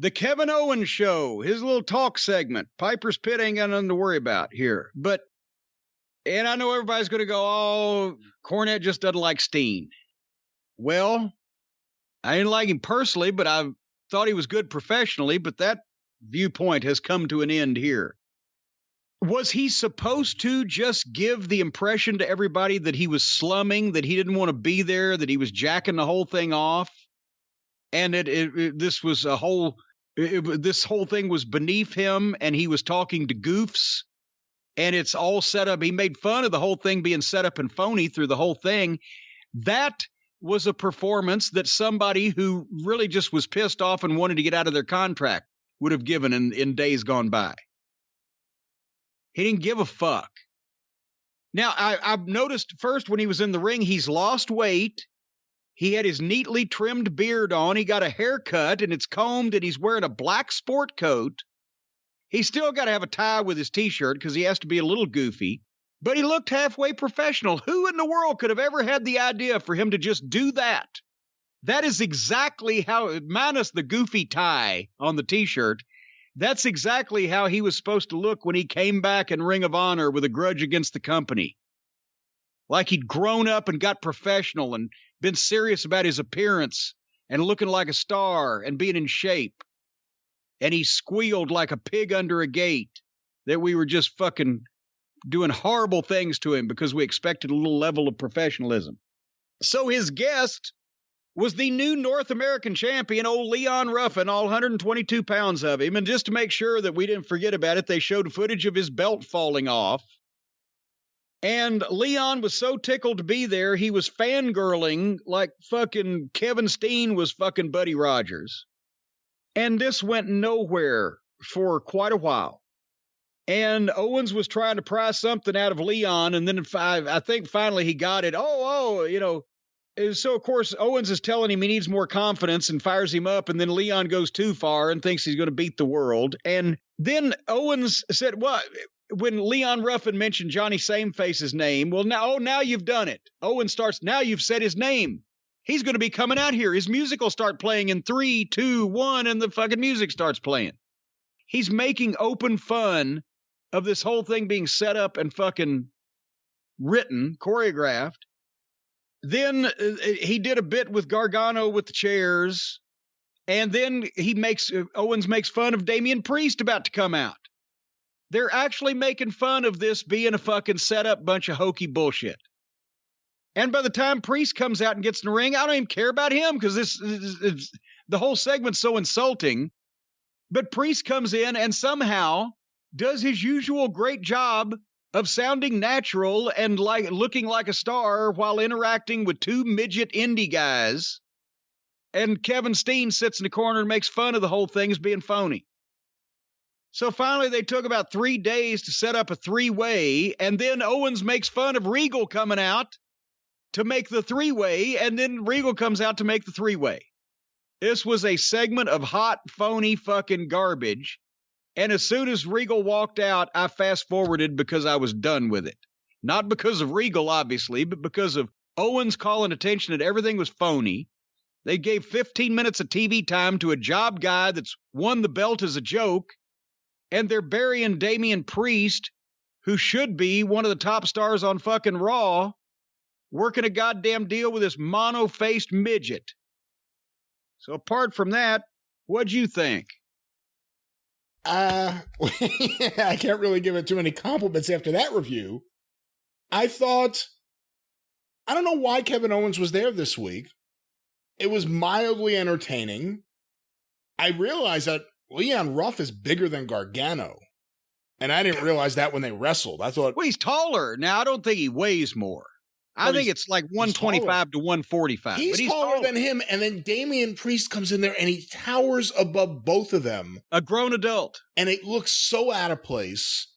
The Kevin Owens show, his little talk segment. Piper's Pit ain't got nothing to worry about here. And I know everybody's going to go, oh, Cornette just doesn't like Steen. Well, I didn't like him personally, but I thought he was good professionally, but that viewpoint has come to an end here. Was he supposed to just give the impression to everybody that he was slumming, that he didn't want to be there, that he was jacking the whole thing off? And this whole thing was beneath him, and he was talking to goofs, and it's all set up. He made fun of the whole thing being set up and phony through the whole thing. That was a performance that somebody who really just was pissed off and wanted to get out of their contract would have given in days gone by. He didn't give a fuck. Now, I've noticed first when he was in the ring, he's lost weight. He had his neatly trimmed beard on. He got a haircut, and it's combed, and he's wearing a black sport coat. He's still got to have a tie with his T-shirt because he has to be a little goofy. But he looked halfway professional. Who in the world could have ever had the idea for him to just do that? That is exactly how, minus the goofy tie on the T-shirt, that's exactly how he was supposed to look when he came back in Ring of Honor with a grudge against the company. Like he'd grown up and got professional and been serious about his appearance and looking like a star and being in shape. And he squealed like a pig under a gate that we were just fucking doing horrible things to him because we expected a little level of professionalism. So his guest was the new North American champion, old Leon Ruff, and all 122 pounds of him. And just to make sure that we didn't forget about it, they showed footage of his belt falling off. And Leon was so tickled to be there, he was fangirling like fucking Kevin Steen was fucking Buddy Rogers. And this went nowhere for quite a while. And Owens was trying to pry something out of Leon, and then I think finally he got it. So, of course, Owens is telling him he needs more confidence and fires him up, and then Leon goes too far and thinks he's going to beat the world. And then Owens said, what? When Leon Ruffin mentioned Johnny Sameface's name, well, now you've done it. Owens starts, now you've said his name. He's going to be coming out here. His music will start playing in 3, 2, 1, and the fucking music starts playing. He's making open fun of this whole thing being set up and fucking written, choreographed. Then he did a bit with Gargano with the chairs, and then Owens makes fun of Damian Priest about to come out. They're actually making fun of this being a fucking set-up bunch of hokey bullshit. And by the time Priest comes out and gets in the ring, I don't even care about him because the whole segment's so insulting. But Priest comes in and somehow does his usual great job of sounding natural and like looking like a star while interacting with two midget indie guys. And Kevin Steen sits in the corner and makes fun of the whole thing as being phony. So finally they took about 3 days to set up a 3-way, and then Owens makes fun of Regal coming out to make the 3-way, and then Regal comes out to make the 3-way. This was a segment of hot, phony fucking garbage. And as soon as Regal walked out, I fast-forwarded because I was done with it. Not because of Regal, obviously, but because of Owens calling attention that everything was phony. They gave 15 minutes of TV time to a job guy that's won the belt as a joke, and they're burying Damian Priest, who should be one of the top stars on fucking Raw, working a goddamn deal with this mono-faced midget. So apart from that, what'd you think? I can't really give it too many compliments after that review. I don't know why Kevin Owens was there this week. It was mildly entertaining. I realized that Leon Ruff is bigger than Gargano. And I didn't realize that when they wrestled. I thought... Well, he's taller. Now, I don't think he weighs more. I think it's like 125 to 145. He's taller than him, and then Damian Priest comes in there, and he towers above both of them. A grown adult. And it looks so out of place.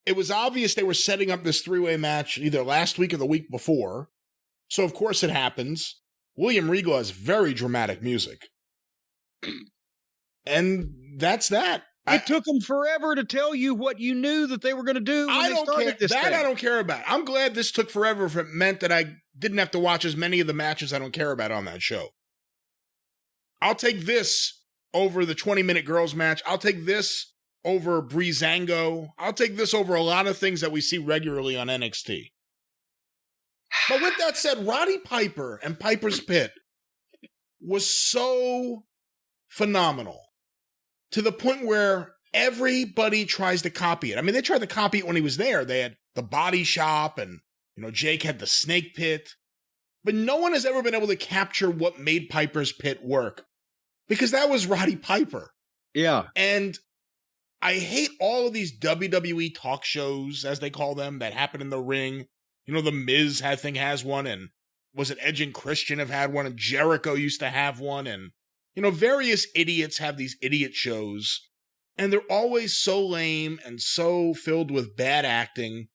It was obvious they were setting up this 3-way match either last week or the week before. So, of course, it happens. William Regal has very dramatic music. And that's that. It took them forever to tell you what you knew that they were going to do when they started this thing. I don't care about. I'm glad this took forever if it meant that I didn't have to watch as many of the matches I don't care about on that show. I'll take this over the 20-minute girls match. I'll take this over Breezango. I'll take this over a lot of things that we see regularly on NXT. But with that said, Roddy Piper and Piper's Pit was so phenomenal to the point where everybody tries to copy it. I mean, they tried to copy it when he was there. They had the body shop and, Jake had the snake pit. But no one has ever been able to capture what made Piper's Pit work because that was Roddy Piper. Yeah. And I hate all of these WWE talk shows, as they call them, that happen in the ring. The Miz, has one, and was it Edge and Christian have had one, and Jericho used to have one, and, various idiots have these idiot shows, and they're always so lame and so filled with bad acting.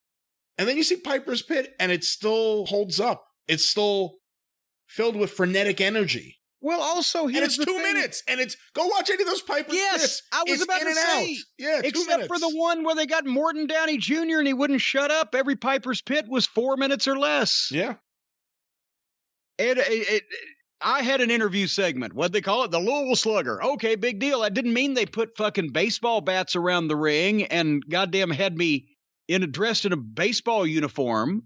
And then you see Piper's Pit, and it still holds up. It's still filled with frenetic energy. Well, also, and it's 2 minutes, and it's go watch any of those Piper's Pits. I was about to say, yeah, 2 minutes. Except for the one where they got Morton Downey Jr. and he wouldn't shut up. Every Piper's Pit was 4 minutes or less. Yeah. I had an interview segment. What'd they call it? The Louisville Slugger. Okay, big deal. That didn't mean they put fucking baseball bats around the ring and goddamn had me dressed in a baseball uniform.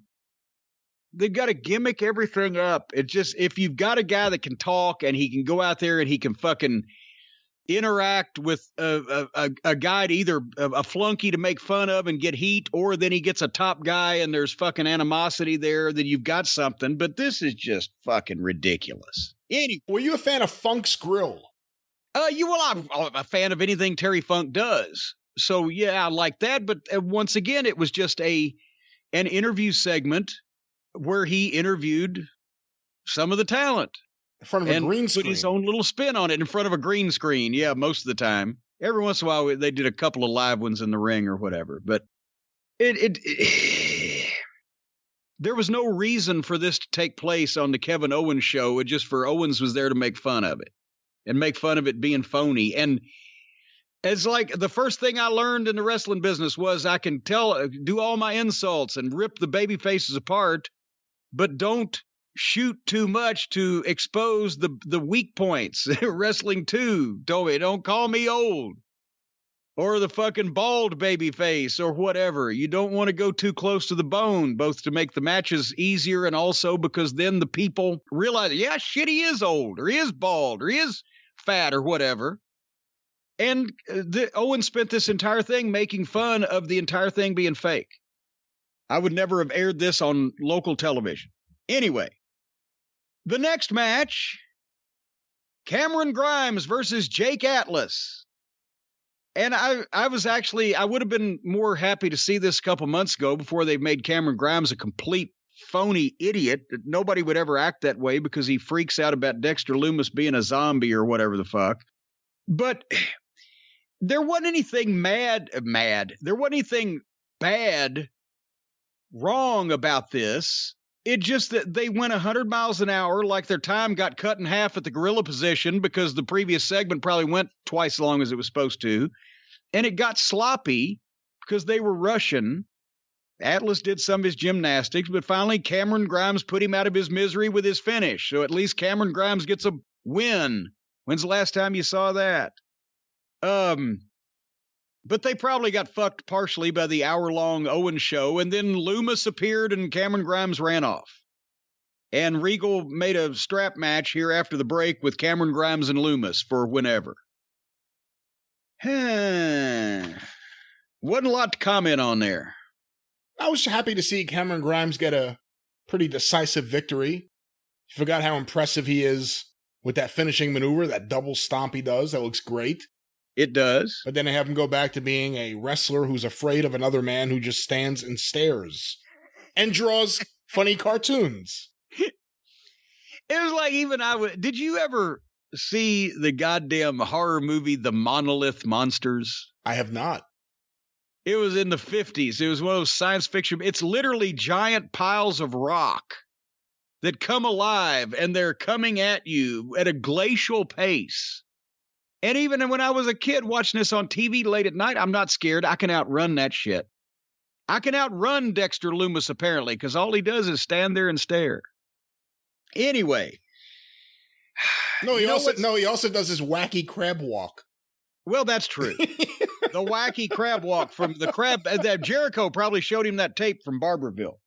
They've got to gimmick everything up. It just, if you've got a guy that can talk and he can go out there and he can fucking interact with a guy to either a flunky to make fun of and get heat, or then he gets a top guy and there's fucking animosity there, then you've got something. But this is just fucking ridiculous. Anyway, were you a fan of Funk's Grill? I'm a fan of anything Terry Funk does. So yeah, I like that. But once again, it was just an interview segment where he interviewed some of the talent in front of a green screen, put his own little spin on it in front of a green screen. Yeah, most of the time. Every once in a while, they did a couple of live ones in the ring or whatever. But there was no reason for this to take place on the Kevin Owens show. It just for Owens was there to make fun of it and make fun of it being phony. And it's like the first thing I learned in the wrestling business was I can do all my insults and rip the baby faces apart, but don't shoot too much to expose the weak points. Wrestling too. Don't call me old or the fucking bald baby face or whatever. You don't want to go too close to the bone, both to make the matches easier and also because then the people realize, yeah, shit, he is old or he is bald or he is fat or whatever. And Owen spent this entire thing making fun of the entire thing being fake. I would never have aired this on local television. Anyway, the next match, Cameron Grimes versus Jake Atlas. And I would have been more happy to see this a couple months ago before they made Cameron Grimes a complete phony idiot. Nobody would ever act that way because he freaks out about Dexter Lumis being a zombie or whatever the fuck. But there wasn't anything there wasn't anything bad wrong about this. It just that they went 100 miles an hour, like their time got cut in half at the gorilla position because the previous segment probably went twice as long as it was supposed to. And it got sloppy because they were rushing. Atlas did some of his gymnastics, but finally Cameron Grimes put him out of his misery with his finish. So at least Cameron Grimes gets a win. When's the last time you saw that? But they probably got fucked partially by the hour-long Owens show, and then Lumis appeared and Cameron Grimes ran off. And Regal made a strap match here after the break with Cameron Grimes and Lumis for whenever. Wasn't a lot to comment on there. I was happy to see Cameron Grimes get a pretty decisive victory. You forgot how impressive he is with that finishing maneuver, that double stomp he does. That looks great. It does. But then they have him go back to being a wrestler who's afraid of another man who just stands and stares and draws funny cartoons. It was like did you ever see the goddamn horror movie, The Monolith Monsters? I have not. It was in the 50s. It was one of those science fiction. It's literally giant piles of rock that come alive and they're coming at you at a glacial pace. And even when I was a kid watching this on TV late at night, I'm not scared. I can outrun that shit. I can outrun Dexter Lumis, apparently, because all he does is stand there and stare. Anyway, No, he also does his wacky crab walk. Well, that's true. The wacky crab walk from the crab that Jericho probably showed him that tape from Barberville.